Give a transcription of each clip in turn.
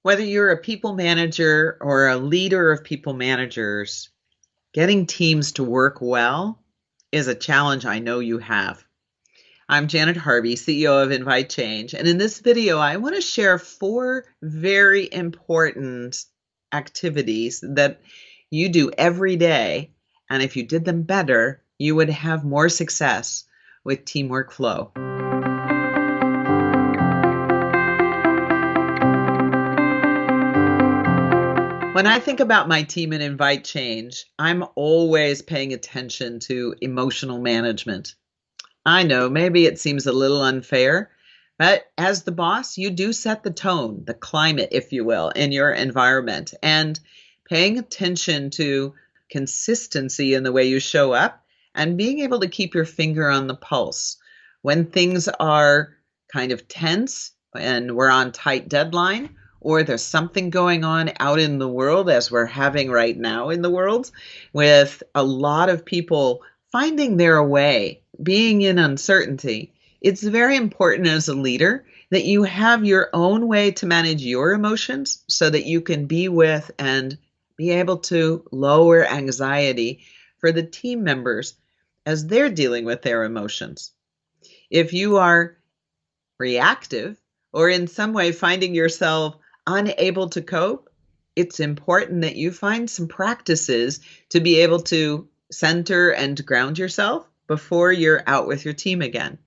Whether you're a people manager or a leader of people managers, getting teams to work well is a challenge I know you have. I'm Janet Harvey, CEO of inviteCHANGE, and in this video, I want to share 4 very important activities that you do every day, and if you did them better, you would have more success with teamwork flow. When I think about my team and inviteCHANGE, I'm always paying attention to emotional management. I know maybe it seems a little unfair, but as the boss, you do set the tone, the climate, if you will, in your environment. And paying attention to consistency in the way you show up and being able to keep your finger on the pulse. When things are kind of tense and we're on tight deadline, or there's something going on out in the world, as we're having right now in the world, with a lot of people finding their way, being in uncertainty, it's very important as a leader that you have your own way to manage your emotions so that you can be with and be able to lower anxiety for the team members as they're dealing with their emotions. If you are reactive or in some way finding yourself unable to cope, it's important that you find some practices to be able to center and ground yourself before you're out with your team again.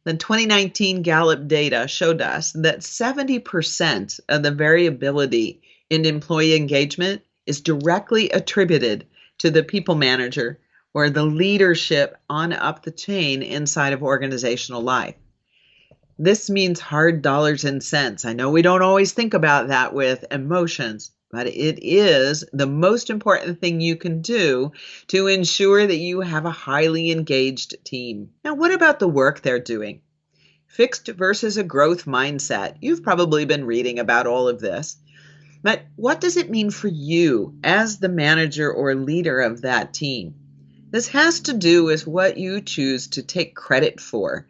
The 2019 Gallup data showed us that 70% of the variability in employee engagement is directly attributed to the people manager or the leadership on up the chain inside of organizational life. This means hard dollars and cents. I know we don't always think about that with emotions, but it is the most important thing you can do to ensure that you have a highly engaged team. Now, what about the work they're doing? Fixed versus a growth mindset. You've probably been reading about all of this. But what does it mean for you as the manager or leader of that team? This has to do with what you choose to take credit for.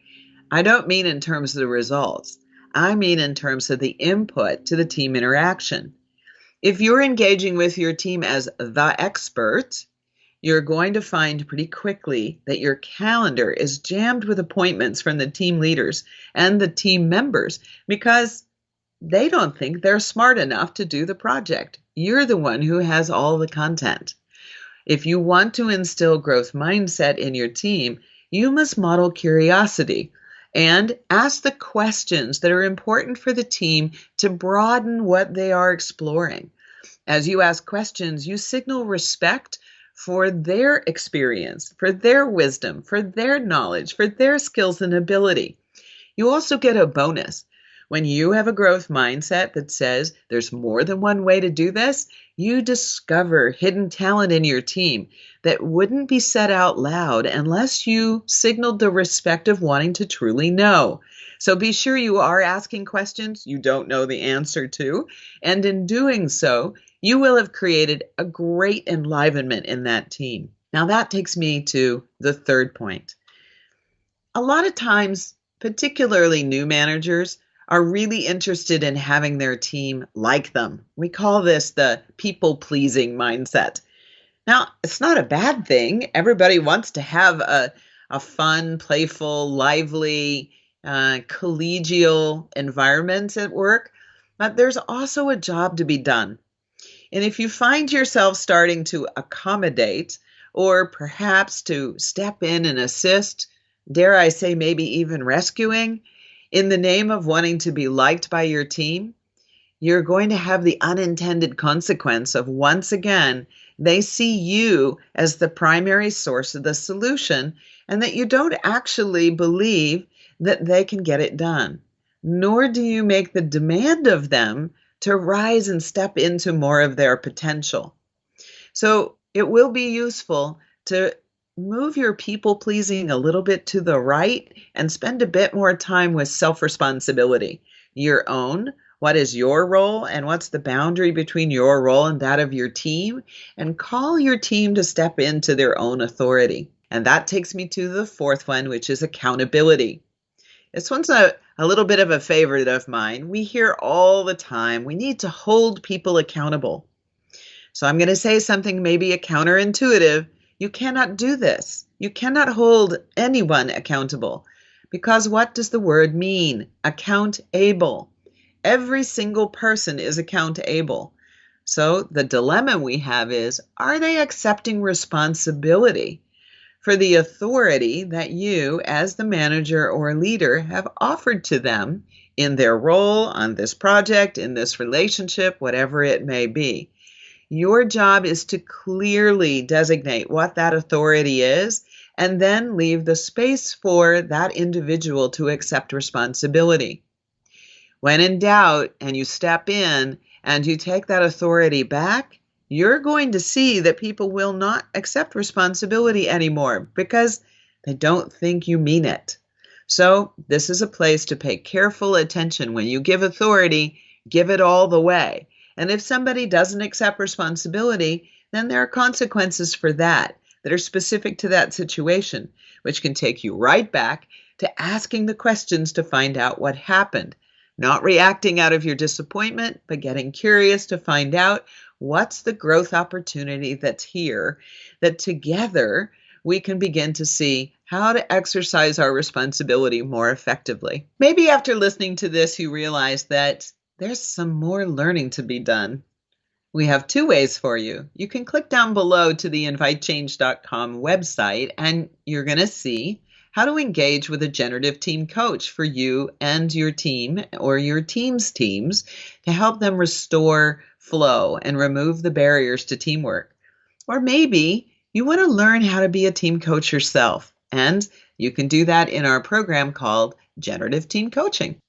I don't mean in terms of the results. I mean in terms of the input to the team interaction. If you're engaging with your team as the expert, you're going to find pretty quickly that your calendar is jammed with appointments from the team leaders and the team members because they don't think they're smart enough to do the project. You're the one who has all the content. If you want to instill growth mindset in your team, you must model curiosity and ask the questions that are important for the team to broaden what they are exploring. As you ask questions, you signal respect for their experience, for their wisdom, for their knowledge, for their skills and ability. You also get a bonus. When you have a growth mindset that says there's more than one way to do this, you discover hidden talent in your team that wouldn't be said out loud unless you signaled the respect of wanting to truly know. So be sure you are asking questions you don't know the answer to, and in doing so, you will have created a great enlivenment in that team. Now that takes me to the third point. A lot of times, particularly new managers, are really interested in having their team like them. We call this the people-pleasing mindset. Now, it's not a bad thing. Everybody wants to have a fun, playful, lively, collegial environment at work, but there's also a job to be done. And if you find yourself starting to accommodate or perhaps to step in and assist, dare I say maybe even rescuing, in the name of wanting to be liked by your team, you're going to have the unintended consequence of, once again, they see you as the primary source of the solution and that you don't actually believe that they can get it done, nor do you make the demand of them to rise and step into more of their potential. So it will be useful to move your people pleasing a little bit to the right and spend a bit more time with self-responsibility. Your own, what is your role and what's the boundary between your role and that of your team? And call your team to step into their own authority. And that takes me to the fourth one, which is accountability. This one's a little bit of a favorite of mine. We hear all the time, we need to hold people accountable. So I'm going to say something maybe a counterintuitive. You cannot do this. You cannot hold anyone accountable. Because what does the word mean? Accountable. Every single person is accountable. So the dilemma we have is, are they accepting responsibility for the authority that you, as the manager or leader, have offered to them in their role on this project, in this relationship, whatever it may be? Your job is to clearly designate what that authority is and then leave the space for that individual to accept responsibility. When in doubt and you step in and you take that authority back, you're going to see that people will not accept responsibility anymore because they don't think you mean it. So this is a place to pay careful attention. When you give authority, give it all the way. And if somebody doesn't accept responsibility, then there are consequences for that are specific to that situation, which can take you right back to asking the questions to find out what happened. Not reacting out of your disappointment, but getting curious to find out what's the growth opportunity that's here, that together we can begin to see how to exercise our responsibility more effectively. Maybe after listening to this, you realize that there's some more learning to be done. We have two ways for you. You can click down below to the invitechange.com website, and you're going to see how to engage with a generative team coach for you and your team or your team's teams to help them restore flow and remove the barriers to teamwork. Or maybe you want to learn how to be a team coach yourself, and you can do that in our program called Generative Team Coaching.